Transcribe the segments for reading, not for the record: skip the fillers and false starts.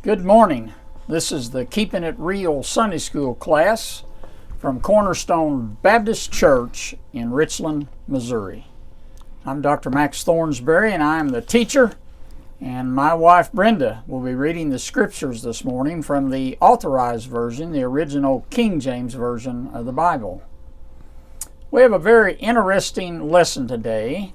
Good morning. This is the Keeping It Real Sunday School class from Cornerstone Baptist Church in Richland, Missouri. I'm Dr. Max Thornsberry and I am the teacher, and my wife Brenda will be reading the scriptures this morning from the Authorized Version, the original King James Version of the Bible. We have a very interesting lesson today,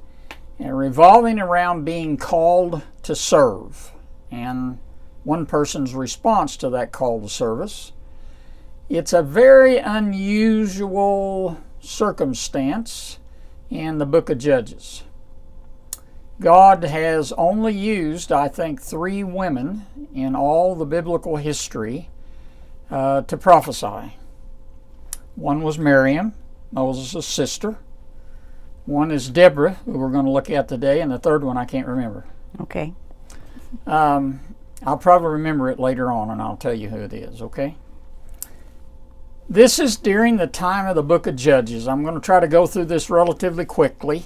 revolving around being called to serve and one person's response to that call to service. It's a very unusual circumstance in the book of Judges. God has only used, I think, 3 women in all the biblical history to prophesy. One was Miriam, Moses' sister. One is Deborah, who we're going to look at today, and the third one I can't remember. Okay. I'll probably remember it later on, and I'll tell you who it is, okay? This is during the time of the book of Judges. I'm going to try to go through this relatively quickly.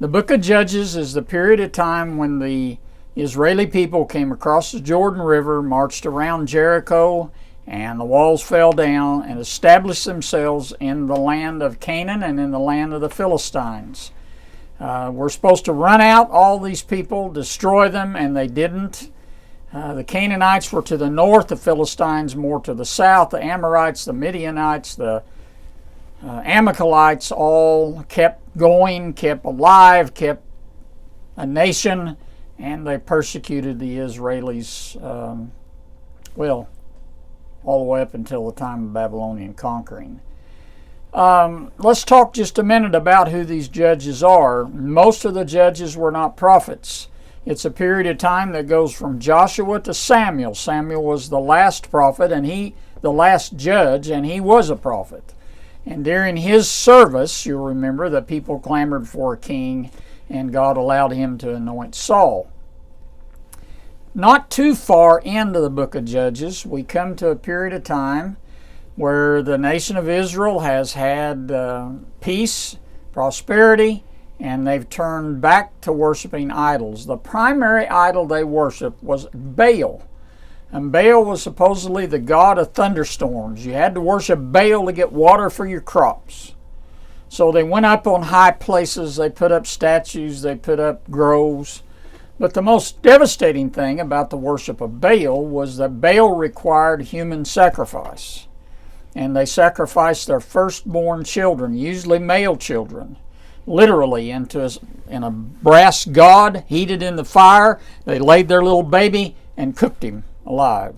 The book of Judges is the period of time when the Israeli people came across the Jordan River, marched around Jericho, and the walls fell down and established themselves in the land of Canaan and in the land of the Philistines. We're supposed to run out all these people, destroy them, and they didn't. The Canaanites were to the north, the Philistines more to the south, the Amorites, the Midianites, the Amalekites all kept going, kept alive, kept a nation, and they persecuted the Israelis, all the way up until the time of Babylonian conquering. Let's talk just a minute about who these judges are. Most of the judges were not prophets. It's a period of time that goes from Joshua to Samuel. Samuel was the last prophet and the last judge, and he was a prophet. And during his service, you'll remember that people clamored for a king, and God allowed him to anoint Saul. Not too far into the book of Judges, we come to a period of time where the nation of Israel has had peace, prosperity, and they've turned back to worshiping idols. The primary idol they worshiped was Baal. And Baal was supposedly the god of thunderstorms. You had to worship Baal to get water for your crops. So they went up on high places, they put up statues, they put up groves. But the most devastating thing about the worship of Baal was that Baal required human sacrifice. And they sacrificed their firstborn children, usually male children, literally in a brass god heated in the fire. They laid their little baby and cooked him alive.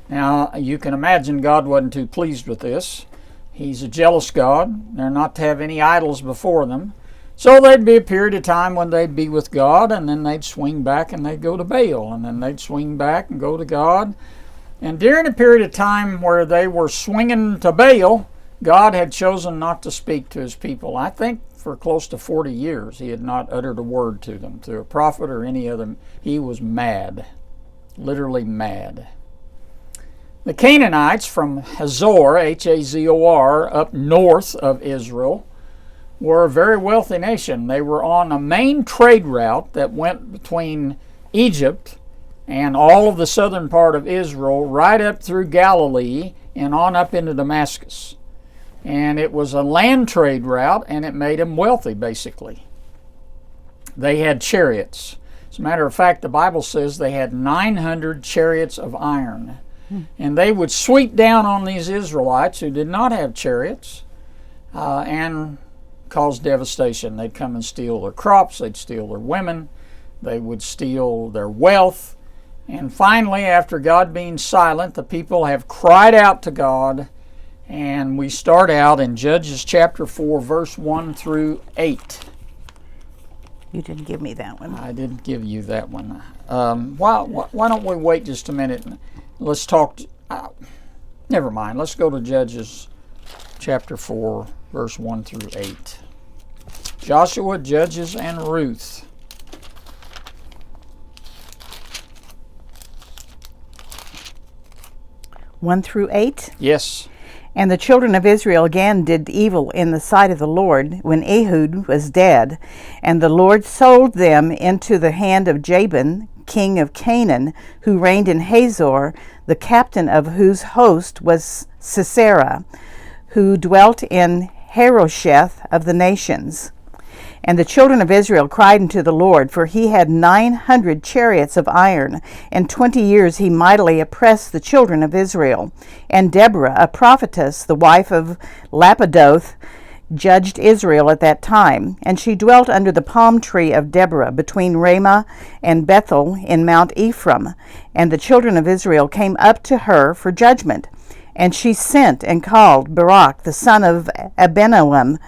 Now you can imagine God wasn't too pleased with this. He's a jealous God. They're not to have any idols before them. So there'd be a period of time when they'd be with God, and then they'd swing back and they'd go to Baal, and then they'd swing back and go to God. And during a period of time where they were swinging to Baal, God had chosen not to speak to his people. I think for close to 40 years he had not uttered a word to them, through a prophet or any other. He was mad, literally mad. The Canaanites from Hazor, H-A-Z-O-R, up north of Israel, were a very wealthy nation. They were on a main trade route that went between Egypt and all of the southern part of Israel, right up through Galilee and on up into Damascus. And it was a land trade route, and it made them wealthy, basically. They had chariots. As a matter of fact, the Bible says they had 900 chariots of iron. And they would sweep down on these Israelites who did not have chariots and cause devastation. They'd come and steal their crops, they'd steal their women, they would steal their wealth. And finally, after God being silent, the people have cried out to God. And we start out in Judges chapter 4, verse 1 through 8. You didn't give me that one. I didn't give you that one. Why don't we wait just a minute? Let's talk. Never mind. Let's go to Judges chapter 4, verse 1 through 8. Joshua, Judges, and Ruth. One through 8? Yes. And the children of Israel again did evil in the sight of the Lord when Ehud was dead. And the Lord sold them into the hand of Jabin, king of Canaan, who reigned in Hazor, the captain of whose host was Sisera, who dwelt in Harosheth of the nations. And the children of Israel cried unto the Lord, for he had 900 chariots of iron, and 20 years he mightily oppressed the children of Israel. And Deborah, a prophetess, the wife of Lapidoth, judged Israel at that time, and she dwelt under the palm tree of Deborah between Ramah and Bethel in Mount Ephraim. And the children of Israel came up to her for judgment. And she sent and called Barak the son of Abinoam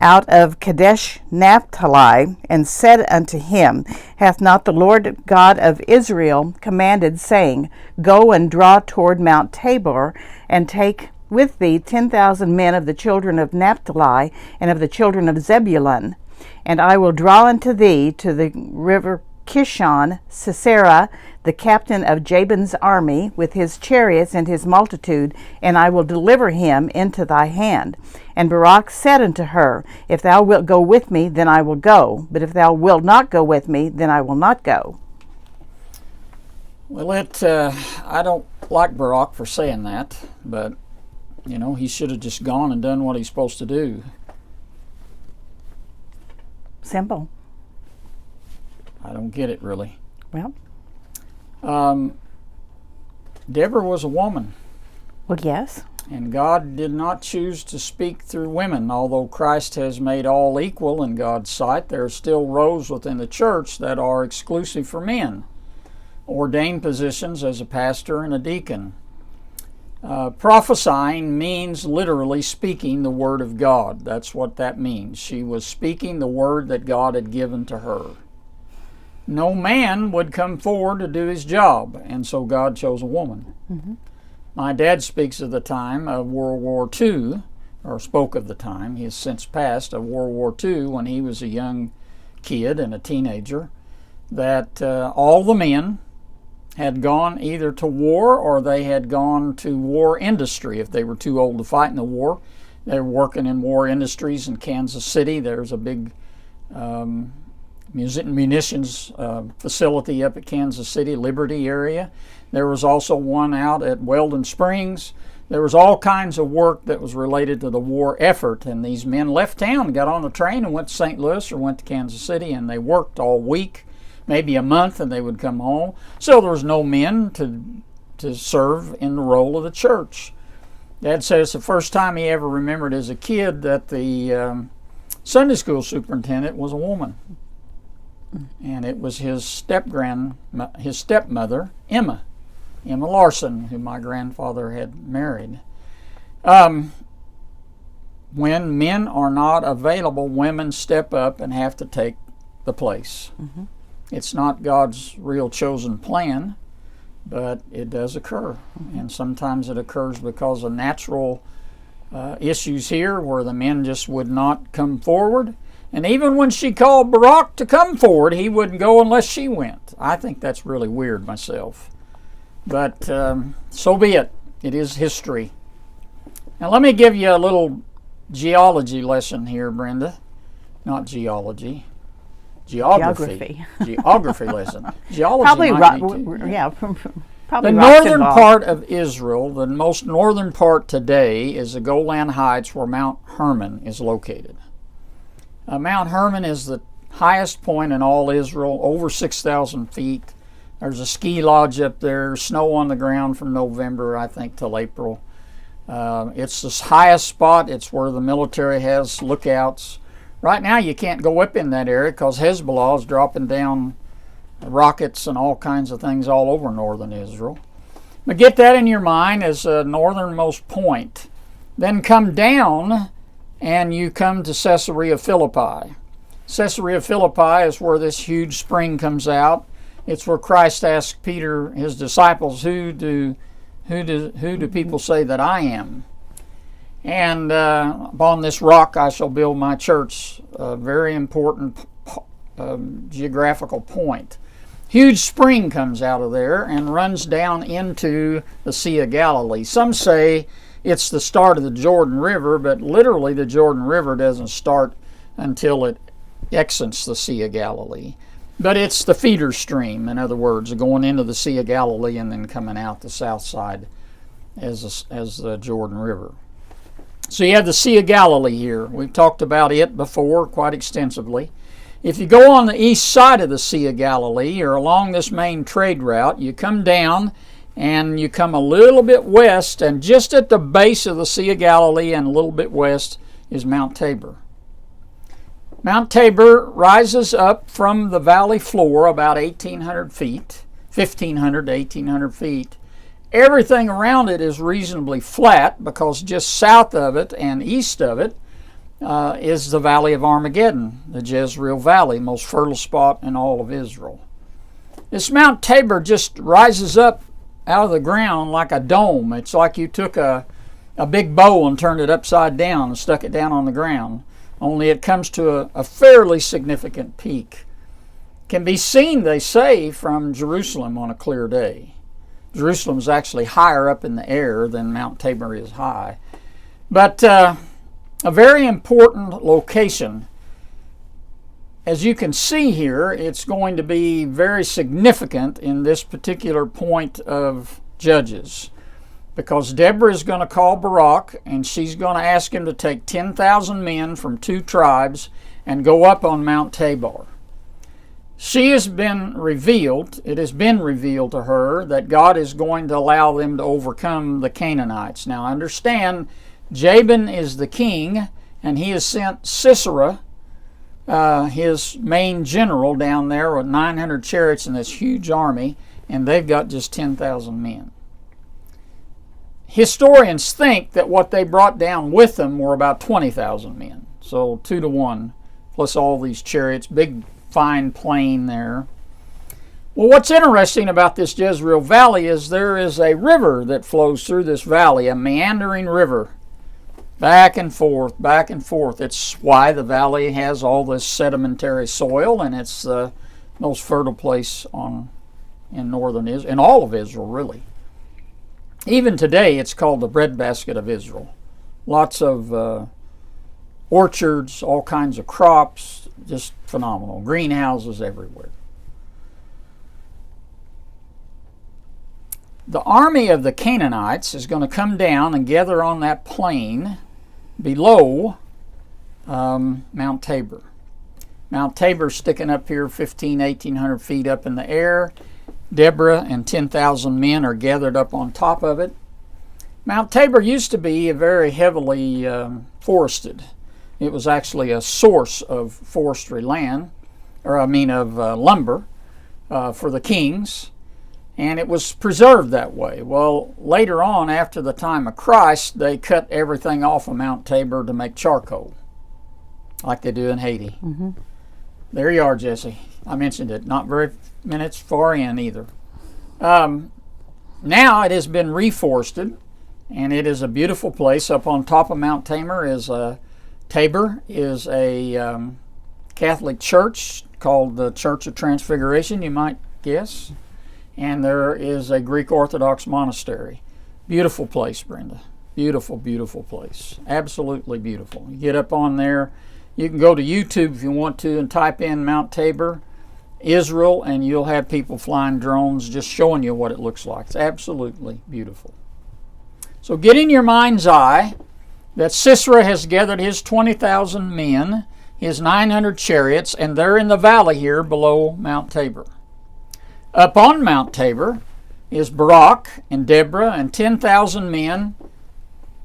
out of Kadesh Naphtali, and said unto him, Hath not the Lord God of Israel commanded, saying, Go and draw toward Mount Tabor, and take with thee 10,000 men of the children of Naphtali and of the children of Zebulun? And I will draw unto thee to the river Kishon Sisera, the captain of Jabin's army, with his chariots and his multitude, and I will deliver him into thy hand. And Barak said unto her, If thou wilt go with me, then I will go. But if thou wilt not go with me, then I will not go. Well, I don't like Barak for saying that, but, he should have just gone and done what he's supposed to do. Simple. I don't get it, really. Well, Deborah was a woman. Well, yes. And God did not choose to speak through women. Although Christ has made all equal in God's sight, there are still roles within the church that are exclusive for men. Ordained positions as a pastor and a deacon. Prophesying means literally speaking the word of God. That's what that means. She was speaking the word that God had given to her. No man would come forward to do his job, and so God chose a woman. Mm-hmm. My dad speaks of the time of World War II, or spoke of the time, he has since passed, of World War II when he was a young kid and a teenager, that all the men had gone either to war or they had gone to war industry. If they were too old to fight in the war, they were working in war industries in Kansas City. There's a big munitions facility up at Kansas City, Liberty area. There was also one out at Weldon Springs. There was all kinds of work that was related to the war effort, and these men left town, got on the train and went to St. Louis or went to Kansas City, and they worked all week, maybe a month, and they would come home. So there was no men to serve in the role of the church. Dad says the first time he ever remembered as a kid that the Sunday school superintendent was a woman. And it was his stepmother, Emma Larson, who my grandfather had married. When men are not available, women step up and have to take the place. Mm-hmm. It's not God's real chosen plan, but it does occur. Mm-hmm. And sometimes it occurs because of natural issues here where the men just would not come forward. And even when she called Barak to come forward, he wouldn't go unless she went. I think that's really weird myself. But so be it. It is history. Now let me give you a little geology lesson here, Brenda. Not geology. Geography. Geography lesson. Geology probably might be too. Probably the northern part of Israel, the most northern part today, is the Golan Heights where Mount Hermon is located. Mount Hermon is the highest point in all Israel, over 6,000 feet. There's a ski lodge up there, snow on the ground from November, I think, till April. It's the highest spot. It's where the military has lookouts. Right now you can't go up in that area because Hezbollah is dropping down rockets and all kinds of things all over northern Israel. But get that in your mind as a northernmost point. Then come down and you come to Caesarea Philippi. Caesarea Philippi is where this huge spring comes out. It's where Christ asked Peter, his disciples, who do people say that I am? And upon this rock I shall build my church. A very important geographical point. Huge spring comes out of there and runs down into the Sea of Galilee. Some say it's the start of the Jordan River, but literally the Jordan River doesn't start until it exits the Sea of Galilee. But it's the feeder stream, in other words, going into the Sea of Galilee and then coming out the south side as the Jordan River. So you have the Sea of Galilee here. We've talked about it before quite extensively. If you go on the east side of the Sea of Galilee or along this main trade route, you come down and you come a little bit west, and just at the base of the Sea of Galilee and a little bit west is Mount Tabor. Mount Tabor rises up from the valley floor about 1,800 feet, 1,500 to 1,800 feet. Everything around it is reasonably flat because just south of it and east of it is the Valley of Armageddon, the Jezreel Valley, most fertile spot in all of Israel. This Mount Tabor just rises up out of the ground like a dome. It's like you took a big bow and turned it upside down and stuck it down on the ground, only it comes to a fairly significant peak. Can be seen, they say, from Jerusalem on a clear day. Jerusalem is actually higher up in the air than Mount Tabor is high. But a very important location. As you can see here, it's going to be very significant in this particular point of Judges, because Deborah is going to call Barak, and she's going to ask him to take 10,000 men from 2 tribes and go up on Mount Tabor. It has been revealed to her that God is going to allow them to overcome the Canaanites. Now understand, Jabin is the king, and he has sent Sisera, his main general, down there with 900 chariots and this huge army, and they've got just 10,000 men. Historians think that what they brought down with them were about 20,000 men, so 2 to 1, plus all these chariots, big fine plain there. Well, what's interesting about this Jezreel Valley is there is a river that flows through this valley, a meandering river, back and forth, back and forth. It's why the valley has all this sedimentary soil, and it's the most fertile place in northern Israel, in all of Israel, really. Even today, it's called the breadbasket of Israel. Lots of orchards, all kinds of crops, just phenomenal. Greenhouses everywhere. The army of the Canaanites is going to come down and gather on that plain below Mount Tabor. Mount Tabor sticking up here 1,800 feet up in the air. Deborah and 10,000 men are gathered up on top of it. Mount Tabor used to be a very heavily forested. It was actually a source of forestry land, of lumber for the kings, and it was preserved that way. Well, later on, after the time of Christ, they cut everything off of Mount Tabor to make charcoal, like they do in Haiti. Mm-hmm. There you are, Jesse. I mentioned it. Not very minutes far in either. Now it has been reforested, and it is a beautiful place. Up on top of Mount Tabor is a Catholic church called the Church of Transfiguration, you might guess. And there is a Greek Orthodox monastery. Beautiful place, Brenda. Beautiful, beautiful place. Absolutely beautiful. You get up on there. You can go to YouTube if you want to and type in Mount Tabor, Israel, and you'll have people flying drones just showing you what it looks like. It's absolutely beautiful. So get in your mind's eye that Sisera has gathered his 20,000 men, his 900 chariots, and they're in the valley here below Mount Tabor. Up on Mount Tabor is Barak and Deborah and 10,000 men,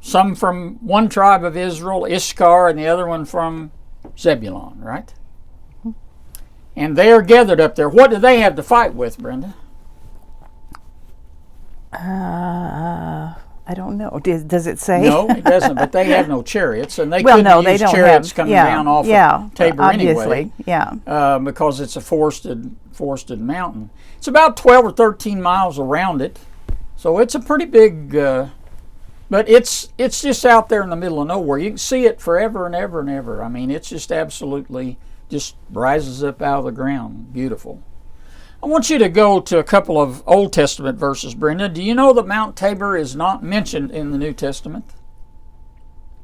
some from one tribe of Israel, Issachar, and the other one from Zebulun, right? And they are gathered up there. What do they have to fight with, Brenda? I don't know. Does it say? No, it doesn't. But they have no chariots, and they couldn't use chariots coming down off of Tabor obviously, anyway. Because it's a forested mountain. It's about 12 or 13 miles around it, so it's a pretty big. But it's just out there in the middle of nowhere. You can see it forever and ever and ever. I mean, it's just absolutely just rises up out of the ground. Beautiful. I want you to go to a couple of Old Testament verses, Brenda. Do you know that Mount Tabor is not mentioned in the New Testament?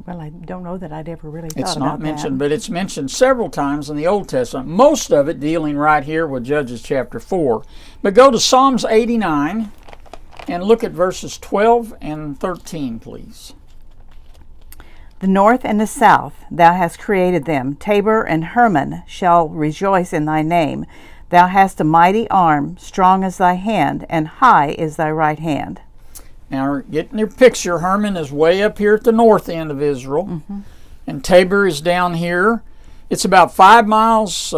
Well, I don't know that I'd ever really thought It's about not mentioned, that. but it's mentioned several times in the Old Testament, most of it dealing right here with Judges chapter 4. But go to Psalms 89 and look at verses 12 and 13, please. The north and the south, thou hast created them. Tabor and Hermon shall rejoice in thy name. Thou hast a mighty arm, strong as thy hand, and high is thy right hand. Now, getting your picture, Hermon is way up here at the north end of Israel, and Tabor is down here. It's about 5 miles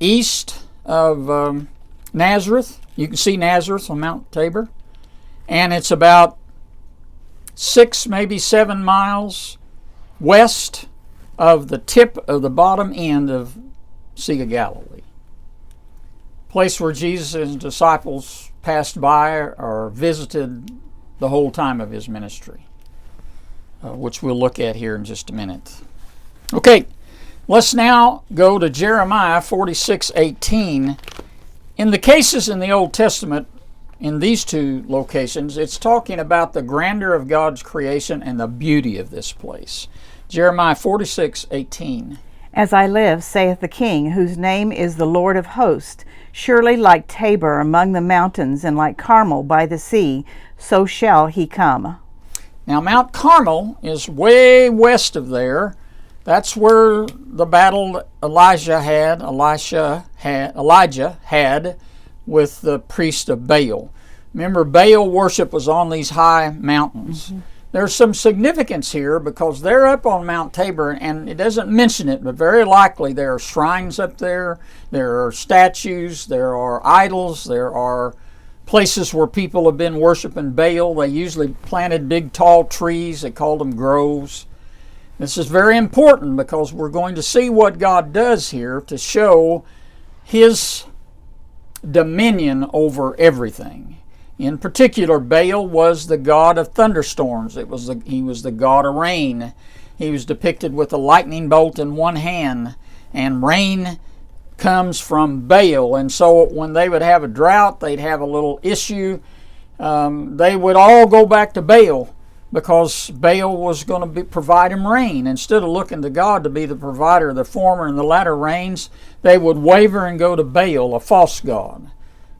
east of Nazareth. You can see Nazareth on Mount Tabor. And it's about 6, maybe 7 miles west of the tip of the bottom end of Sea of Galilee. Place where Jesus and his disciples passed by or visited the whole time of his ministry, which we'll look at here in just a minute. Okay, let's now go to Jeremiah 46:18. In the cases in the Old Testament, in these two locations, it's talking about the grandeur of God's creation and the beauty of this place. Jeremiah 46:18. As I live, saith the King, whose name is the Lord of hosts, surely like Tabor among the mountains, and like Carmel by the sea, so shall he come. Now Mount Carmel is way west of there. That's where the battle Elijah had with the priest of Baal. Remember, Baal worship was on these high mountains. There's some significance here because they're up on Mount Tabor, and it doesn't mention it, but very likely there are shrines up there, there are statues, there are idols, there are places where people have been worshiping Baal. They usually planted big tall trees, they called them groves. This is very important because we're going to see what God does here to show his dominion over everything. In particular, Baal was the god of thunderstorms. He was the god of rain. He was depicted with a lightning bolt in one hand, and rain comes from Baal. And so when they would have a drought, they'd have a little issue, they would all go back to Baal because Baal was going to provide him rain. Instead of looking to God to be the provider of the former and the latter rains, they would waver and go to Baal, a false god,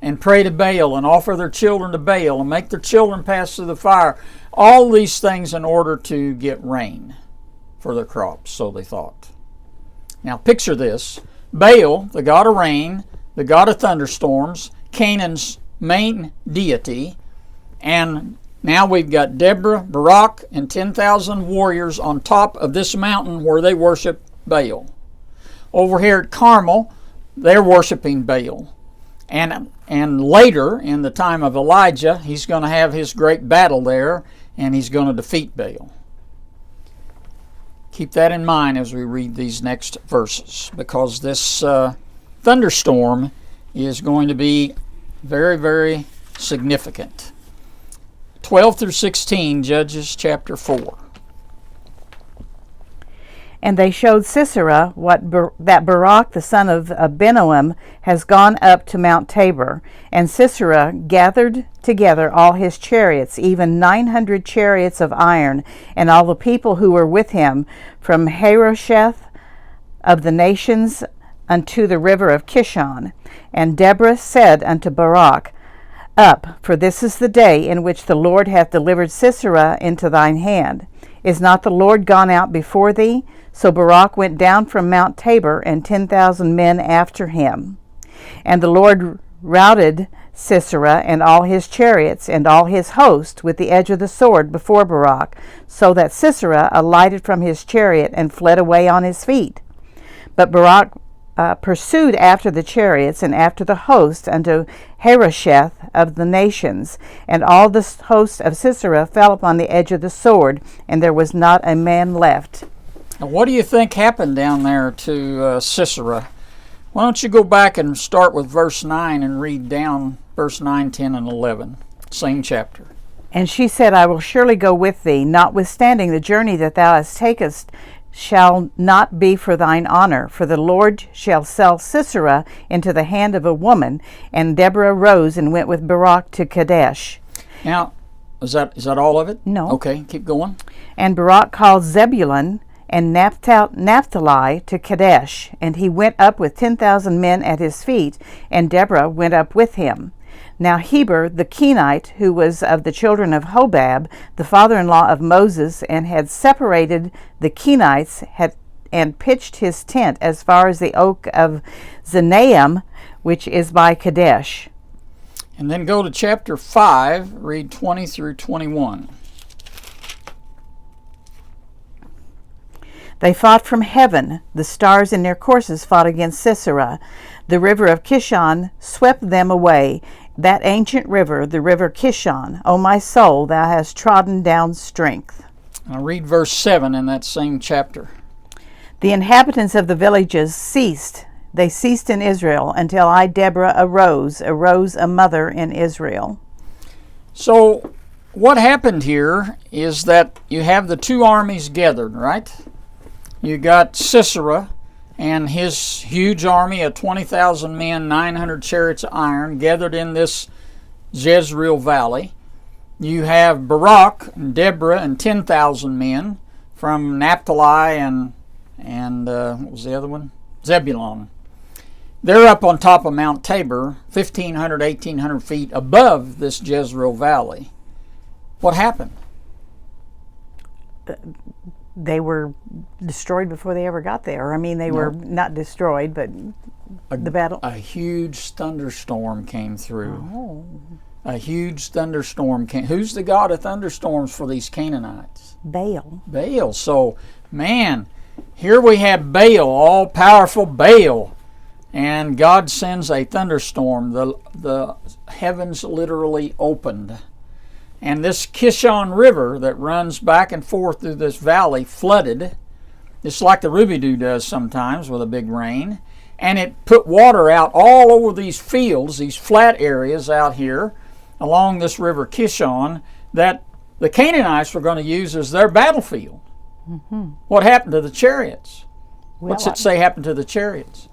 and pray to Baal and offer their children to Baal and make their children pass through the fire. All these things in order to get rain for their crops, so they thought. Now picture this. Baal, the god of rain, the god of thunderstorms, Canaan's main deity, and now we've got Deborah, Barak, and 10,000 warriors on top of this mountain where they worship Baal. Over here at Carmel, they're worshiping Baal. And later, in the time of Elijah, he's going to have his great battle there, and he's going to defeat Baal. Keep that in mind as we read these next verses, because this thunderstorm is going to be very, very significant. 12 through 16, Judges chapter 4. And they showed Sisera that Barak the son of Abinoam has gone up to Mount Tabor. And Sisera gathered together all his chariots, even 900 chariots of iron, and all the people who were with him, from Harosheth of the nations unto the river of Kishon. And Deborah said unto Barak, Up, for this is the day in which the Lord hath delivered Sisera into thine hand. Is not the Lord gone out before thee? So Barak went down from Mount Tabor, and 10,000 men after him. And the Lord routed Sisera and all his chariots and all his host with the edge of the sword before Barak, so that Sisera alighted from his chariot and fled away on his feet. But Barak pursued after the chariots and after the host unto Harosheth of the nations, and all the host of Sisera fell upon the edge of the sword, and there was not a man left. Now, what do you think happened down there to Sisera? Why don't you go back and start with verse 9 and read down verse 9, 10, and 11, same chapter. And she said, I will surely go with thee, notwithstanding the journey that thou hast takest shall not be for thine honor, for the Lord shall sell Sisera into the hand of a woman. And Deborah rose and went with Barak to Kadesh. Now, Is that all of it? No. Okay, keep going. And Barak called Zebulun and Naphtali to Kadesh, and he went up with 10,000 men at his feet, and Deborah went up with him. Now Heber the Kenite, who was of the children of Hobab, the father-in-law of Moses, and had separated the Kenites, and pitched his tent as far as the oak of Zenaim, which is by Kadesh. And then go to chapter 5, read 20 through 21. They fought from heaven. The stars in their courses fought against Sisera. The river of Kishon swept them away. That ancient river, the river Kishon. O my soul, thou hast trodden down strength. I'll read verse 7 in that same chapter. The inhabitants of the villages ceased. They ceased in Israel until I, Deborah, arose a mother in Israel. So what happened here is that you have the two armies gathered, right? You got Sisera and his huge army of 20,000 men, 900 chariots of iron, gathered in this Jezreel valley. You have Barak and Deborah and 10,000 men from Naphtali and what was the other one? Zebulun. They're up on top of Mount Tabor, 1,500, 1,800 feet above this Jezreel valley. What happened? They were destroyed before they ever got there. I mean, they were not destroyed, but the battle. A huge thunderstorm came through. Oh. A huge thunderstorm came. Who's the god of thunderstorms for these Canaanites? Baal. Baal. So, man, here we have Baal, all-powerful Baal. And God sends a thunderstorm. The heavens literally opened. And this Kishon River that runs back and forth through this valley flooded. It's like the Ruby-Doo does sometimes with a big rain. And it put water out all over these fields, these flat areas out here along this river Kishon that the Canaanites were going to use as their battlefield. Mm-hmm. What happened to the chariots? Well, What's it say happened to the chariots?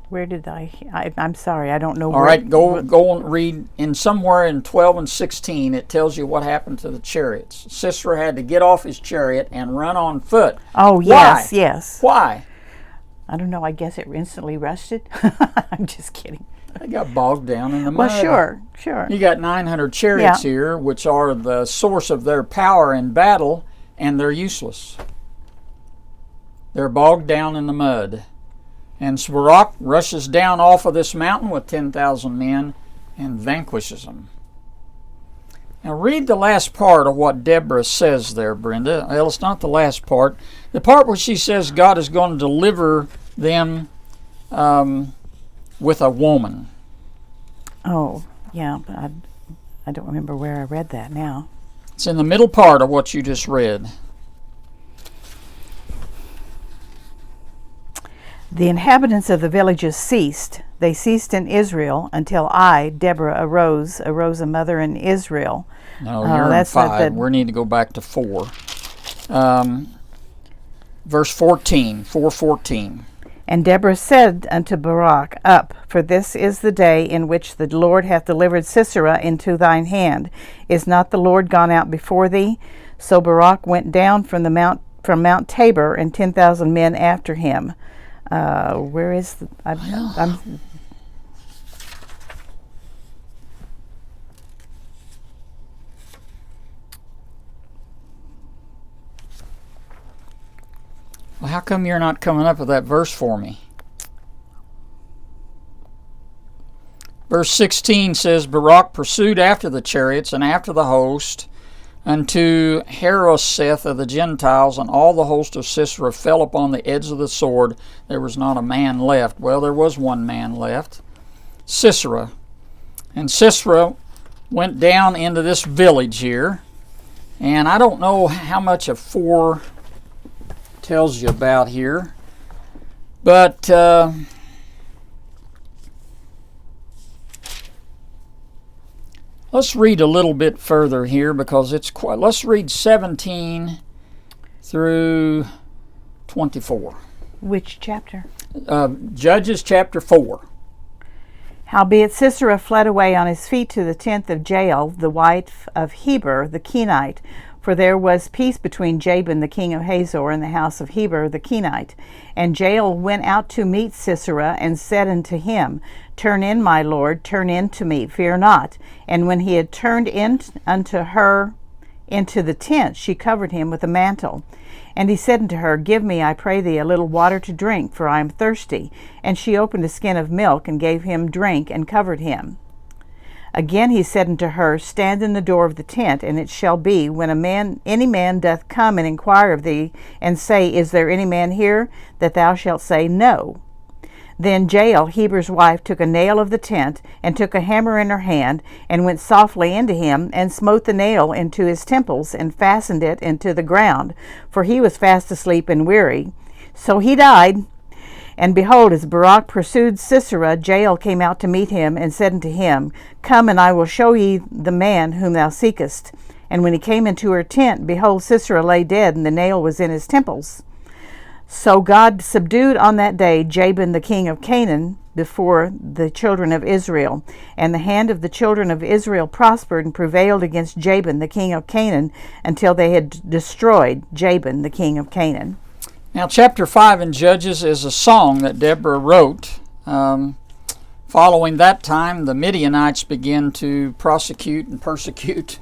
Where did I'm sorry, I don't know. All right, go and read in somewhere in 12 and 16. It tells you what happened to the chariots. Sisera had to get off his chariot and run on foot. Oh, yes, Why? yes. Why? I don't know. I guess it instantly rusted. I'm just kidding. They got bogged down in the mud. Well, sure. You got 900 chariots here, which are the source of their power in battle, and they're useless. They're bogged down in the mud. And Barak rushes down off of this mountain with 10,000 men and vanquishes them. Now read the last part of what Deborah says there, Brenda. Well, it's not the last part. The part where she says God is going to deliver them with a woman. Oh, yeah, but I don't remember where I read that now. It's in the middle part of what you just read. The inhabitants of the villages ceased. They ceased in Israel until I, Deborah, arose a mother in Israel. No, you're in 5. We need to go back to 4. Verse 14, 4:14. And Deborah said unto Barak, Up, for this is the day in which the Lord hath delivered Sisera into thine hand. Is not the Lord gone out before thee? So Barak went down from Mount Tabor, and 10,000 men after him. Where is the... Well, how come you're not coming up with that verse for me? Verse 16 says, Barak pursued after the chariots and after the host unto Harosheth of the Gentiles, and all the host of Sisera fell upon the edge of the sword. There was not a man left. Well, there was one man left, Sisera. And Sisera went down into this village here. And I don't know how much of 4 tells you about here. But let's read a little bit further here because it's quite. Let's read 17 through 24. Which chapter? Judges chapter 4. Howbeit Sisera fled away on his feet to the tent of Jael, the wife of Heber the Kenite, for there was peace between Jabin the king of Hazor and the house of Heber the Kenite. And Jael went out to meet Sisera, and said unto him, Turn in, my lord, turn in to me, fear not. And when he had turned in unto her into the tent, she covered him with a mantle. And he said unto her, Give me, I pray thee, a little water to drink, for I am thirsty. And she opened a skin of milk, and gave him drink, and covered him. Again he said unto her, Stand in the door of the tent, and it shall be, when any man doth come and inquire of thee, and say, Is there any man here? That thou shalt say, No. Then Jael, Heber's wife, took a nail of the tent, and took a hammer in her hand, and went softly into him, and smote the nail into his temples, and fastened it into the ground, for he was fast asleep and weary. So he died. And behold, as Barak pursued Sisera, Jael came out to meet him, and said unto him, Come, and I will show ye the man whom thou seekest. And when he came into her tent, behold, Sisera lay dead, and the nail was in his temples. So God subdued on that day Jabin the king of Canaan before the children of Israel. And the hand of the children of Israel prospered and prevailed against Jabin the king of Canaan, until they had destroyed Jabin the king of Canaan. Now, chapter 5 in Judges is a song that Deborah wrote. Following that time, the Midianites began to prosecute and persecute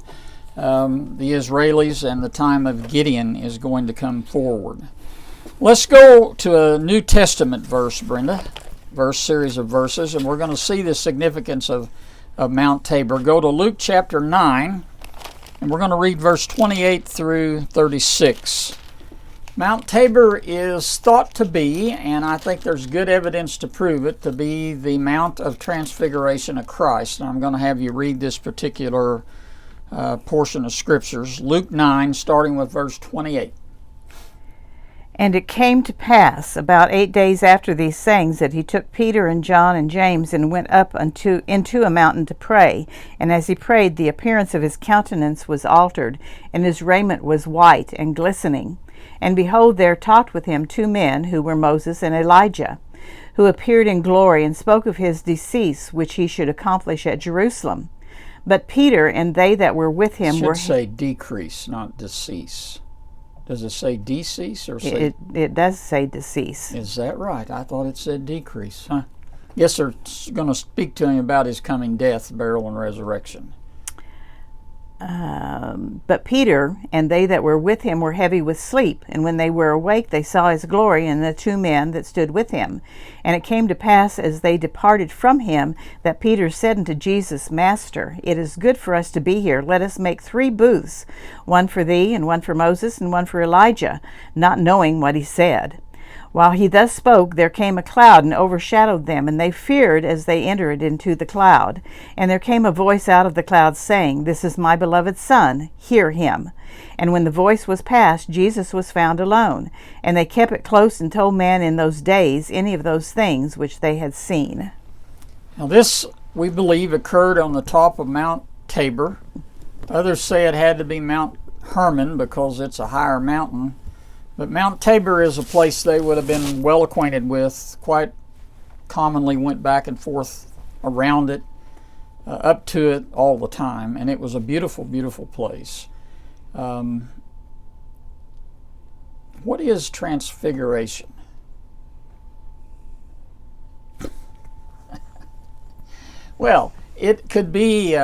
the Israelis, and the time of Gideon is going to come forward. Let's go to a New Testament verse, Brenda, series of verses, and we're going to see the significance of Mount Tabor. Go to Luke chapter 9, and we're going to read verse 28 through 36. Mount Tabor is thought to be, and I think there's good evidence to prove it, to be the Mount of Transfiguration of Christ. And I'm going to have you read this particular portion of Scriptures, Luke 9, starting with verse 28. And it came to pass, about 8 days after these sayings, that he took Peter and John and James, and went up into a mountain to pray. And as he prayed, the appearance of his countenance was altered, and his raiment was white and glistening. And behold, there talked with him 2 men, who were Moses and Elijah, who appeared in glory, and spoke of his decease, which he should accomplish at Jerusalem. But Peter and they that were with him were... It should say decrease, not decease. Does it say decease or say... It does say decease. Is that right? I thought it said decrease. Huh? Yes, they're going to speak to him about his coming death, burial, and resurrection. But Peter and they that were with him were heavy with sleep, and when they were awake they saw his glory and the 2 men that stood with him. And it came to pass, as they departed from him, that Peter said unto Jesus, Master, it is good for us to be here. Let us make 3 booths, one for thee, and one for Moses, and one for Elijah, not knowing what he said. While he thus spoke, there came a cloud and overshadowed them, and they feared as they entered into the cloud. And there came a voice out of the cloud, saying, This is my beloved Son, hear him. And when the voice was past, Jesus was found alone. And they kept it close, and told man in those days any of those things which they had seen. Now this, we believe, occurred on the top of Mount Tabor. Others say it had to be Mount Hermon, because it's a higher mountain. But Mount Tabor is a place they would have been well acquainted with, quite commonly went back and forth around it, up to it all the time, and it was a beautiful, beautiful place. What is transfiguration? Well, it could be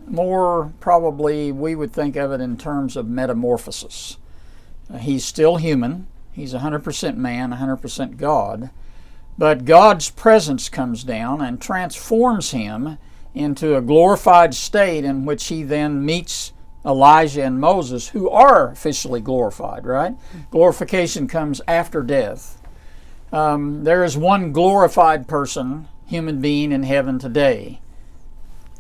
more, probably we would think of it in terms of metamorphosis. He's still human. He's 100% man, 100% God. But God's presence comes down and transforms him into a glorified state, in which he then meets Elijah and Moses, who are officially glorified, right? Glorification comes after death. There is one glorified person, human being in heaven today.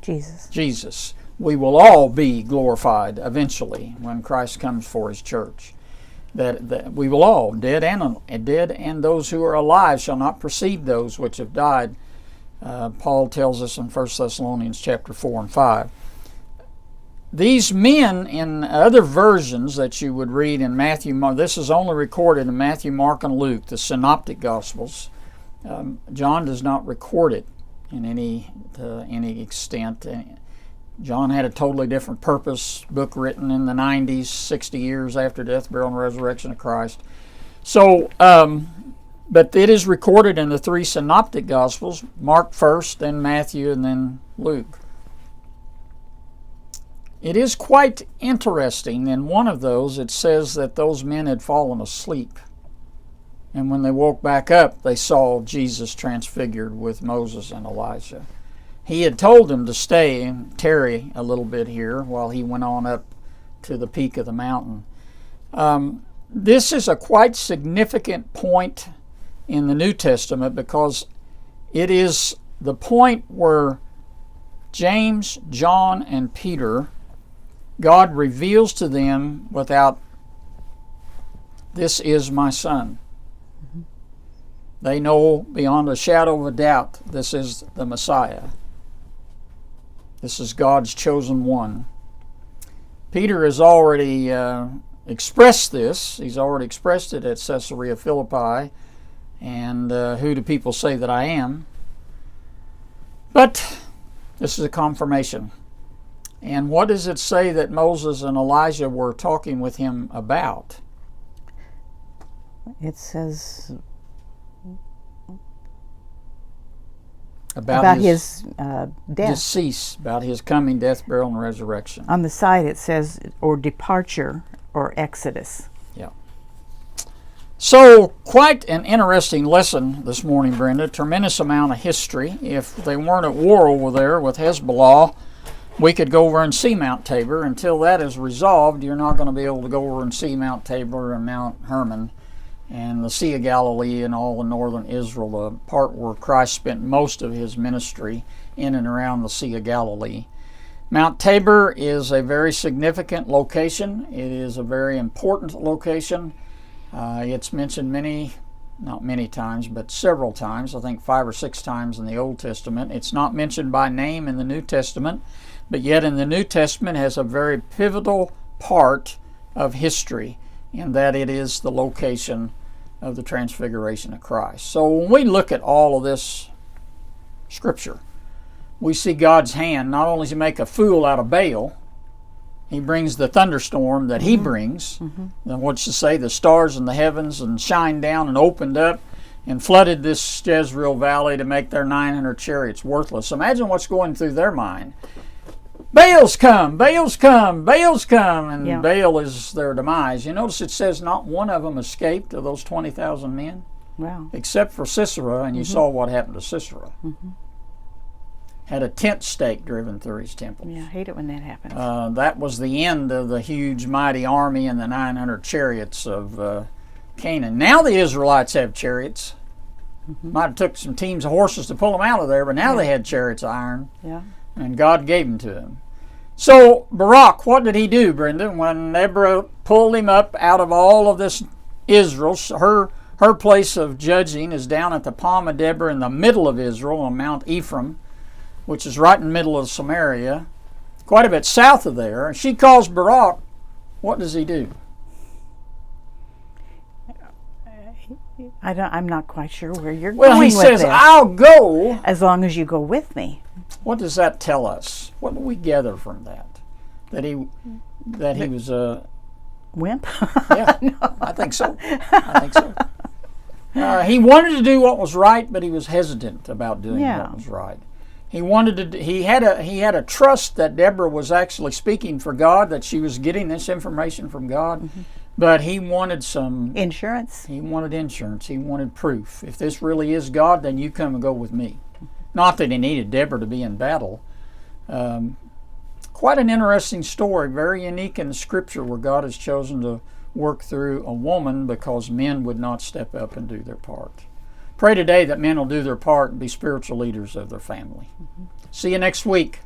Jesus. We will all be glorified eventually when Christ comes for his church. That we will all, dead and those who are alive, shall not precede those which have died. Paul tells us in 1 Thessalonians chapter 4 and 5. These men, in other versions that you would read in Matthew, this is only recorded in Matthew, Mark, and Luke, the synoptic Gospels. John does not record it in to any extent. John had a totally different purpose, book written in the 90s, 60 years after death, burial, and resurrection of Christ. So, but it is recorded in the 3 synoptic Gospels, Mark first, then Matthew, and then Luke. It is quite interesting. In one of those, it says that those men had fallen asleep. And when they woke back up, they saw Jesus transfigured with Moses and Elijah. He had told them to stay and tarry a little bit here while he went on up to the peak of the mountain. This is a quite significant point in the New Testament because it is the point where James, John, and Peter, God reveals to them without, "This is my Son." They know beyond a shadow of a doubt this is the Messiah. This is God's chosen one. Peter has already expressed this. He's already expressed it at Caesarea Philippi. And who do people say that I am? But this is a confirmation. And what does it say that Moses and Elijah were talking with him about? It says about his death. Decease, about his coming, death, burial, and resurrection. On the side it says, or departure, or exodus. Yeah. So, quite an interesting lesson this morning, Brenda. Tremendous amount of history. If they weren't at war over there with Hezbollah, we could go over and see Mount Tabor. Until that is resolved, you're not going to be able to go over and see Mount Tabor and Mount Hermon and the Sea of Galilee and all of northern Israel, the part where Christ spent most of his ministry in and around the Sea of Galilee. Mount Tabor is a very significant location. It is a very important location. It's mentioned not many times, but several times, I think 5 or 6 times in the Old Testament. It's not mentioned by name in the New Testament, but yet in the New Testament has a very pivotal part of history in that it is the location of the transfiguration of Christ. So when we look at all of this scripture, we see God's hand. Not only does he make a fool out of Baal, he brings the thunderstorm that he brings. And what's to say, the stars in the heavens and shined down and opened up and flooded this Jezreel valley to make their 900 chariots worthless. Imagine what's going through their mind. Baal's come, Baal's come, Baal's come, and Baal is their demise. You notice it says not one of them escaped of those 20,000 men, except for Sisera, and you saw what happened to Sisera. Had a tent stake driven through his temple. Yeah, I hate it when that happens. That was the end of the huge, mighty army and the 900 chariots of Canaan. Now the Israelites have chariots. Might have took some teams of horses to pull them out of there, but now they had chariots of iron. And God gave them to him. So Barak, what did he do, Brenda? When Deborah pulled him up out of all of this Israel, her place of judging is down at the Palm of Deborah in the middle of Israel on Mount Ephraim, which is right in the middle of Samaria, quite a bit south of there. And she calls Barak. What does he do? I'm not quite sure where you're going with this. Well, he says, I'll go. As long as you go with me. What does that tell us? What do we gather from that? That he was a wimp? Yeah, no. I think so. He wanted to do what was right, but he was hesitant about doing what was right. He had a trust that Deborah was actually speaking for God, that she was getting this information from God. But he wanted some insurance. He wanted insurance. He wanted proof. If this really is God, then you come and go with me. Not that he needed Deborah to be in battle. Quite an interesting story, very unique in the Scripture, where God has chosen to work through a woman because men would not step up and do their part. Pray today that men will do their part and be spiritual leaders of their family. See you next week.